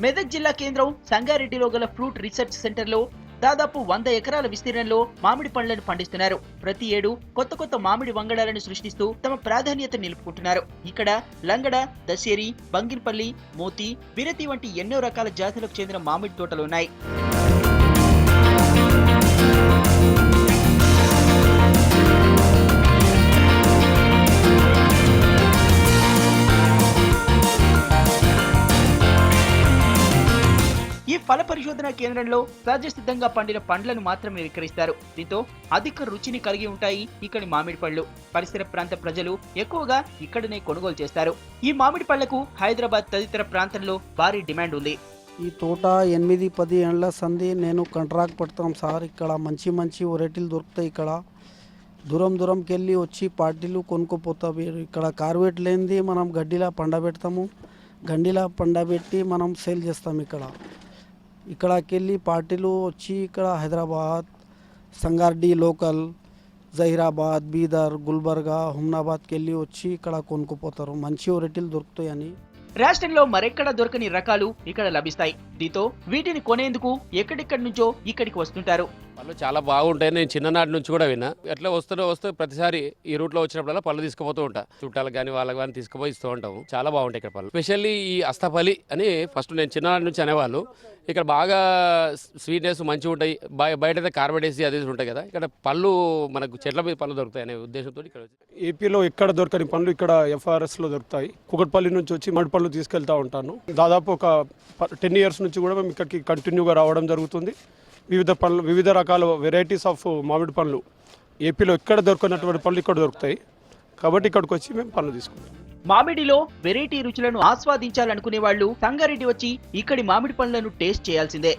మెదక్ జిల్లా కేంద్రం సంగారెడ్డిలో గల ఫ్రూట్ రీసెర్చ్ సెంటర్లో దాదాపు 100 ఎకరాల విస్తీర్ణంలో మామిడి పండ్లను పండిస్తున్నారు. ప్రతి ఏడు కొత్త కొత్త మామిడి వంగడాలను సృష్టిస్తూ తమ ప్రాధాన్యత నిలుపుకుంటున్నారు. ఇక్కడ లంగడ, దశేరి, బంగిన్పల్లి, మోతి, బిరతి వంటి ఎన్నో రకాల జాతులకు చెందిన మామిడి తోటలు ఉన్నాయి. ఈ ఫల పరిశోధన కేంద్రంలో సహజ సిద్ధంగా పండిన పండ్లను మాత్రమే విక్రయిస్తారు. దీంతో అధిక రుచిని కలిగి ఉంటాయి ఇక్కడి మామిడి పళ్ళు. పరిసర ప్రాంత ప్రజలు ఎక్కువగా ఇక్కడనే కొనుగోలు చేస్తారు. ఈ మామిడి పళ్లకు హైదరాబాద్ తదితర ప్రాంతంలో భారీ డిమాండ్ ఉంది. ఈ తోట 8-10 ఏళ్ల సంది నేను కాంట్రాక్ట్ పడతాం సార్. ఇక్కడ మంచి మంచి వెరైటీలు దొరుకుతాయి. ఇక్కడ దూరంకి వెళ్ళి వచ్చి పార్టీలు కొనుక్కోపోతాం. ఇక్కడ కార్బేట్ లేనిది మనం గడ్డిలా పండబెడతాము. గడ్డిలా పండబెట్టి మనం సేల్ చేస్తాం. ఇక్కడికి వెళ్ళి పార్టీలు వచ్చి ఇక్కడ హైదరాబాద్, సంగారెడ్డి లోకల్, జహీరాబాద్, బీదర్, గుల్బర్గా, హుమ్నాబాద్కి వెళ్ళి వచ్చి ఇక్కడ కొనుక్కోపోతారు. మంచి వెరైటీలు దొరుకుతాయని. రాష్ట్రంలో మరెక్కడా దొరకని రకాలు ఇక్కడ లభిస్తాయి. దీంతో వీటిని కొనేందుకు ఎక్కడెక్కడి నుంచో ఇక్కడికి వస్తుంటారు. పళ్ళు చాలా బాగుంటాయి. నేను చిన్ననాటి నుంచి కూడా విన్నా. ఎట్లా వస్తే ప్రతిసారి ఈ రూట్లో వచ్చినప్పుడల్లా పళ్ళు తీసుకుపోతూ ఉంటా. చుట్టాలకు కానీ వాళ్ళకి కానీ తీసుకుపోయి ఇస్తూ ఉంటాము. చాలా బాగుంటాయి ఇక్కడ పళ్ళు. స్పెషల్లీ ఈ అస్తపల్లి అని ఫస్ట్ నేను చిన్ననాటి నుంచి అనేవాళ్ళు. ఇక్కడ బాగా స్వీట్నెస్ మంచిగా ఉంటాయి. బయట అయితే కార్బోడేసి అది ఉంటాయి కదా. ఇక్కడ పళ్ళు మనకు చెట్ల మీద పళ్ళు దొరుకుతాయి అనే ఉద్దేశంతో ఇక్కడ ఏపీలో ఎక్కడ దొరకని పళ్ళు ఇక్కడ FRSలో దొరుకుతాయి. కుకట్పల్లి నుంచి వచ్చి మడి పళ్ళు తీసుకెళ్తా ఉంటాను. దాదాపు ఒక 10 years నుంచి కూడా మేము ఇక్కడికి కంటిన్యూగా రావడం జరుగుతుంది. వివిధ రకాల వెరైటీస్ ఆఫ్ మామిడి పండ్లు ఏపీలో ఎక్కడ దొరకనటువంటి పళ్ళు ఇక్కడ దొరుకుతాయి. కాబట్టి ఇక్కడికి వచ్చి మేము పళ్ళు తీసుకుంటాం. మామిడిలో వెరైటీ రుచులను ఆస్వాదించాలనుకునే వాళ్ళు సంగారెడ్డి వచ్చి ఇక్కడి మామిడి పండ్లను టేస్ట్ చేయాల్సిందే.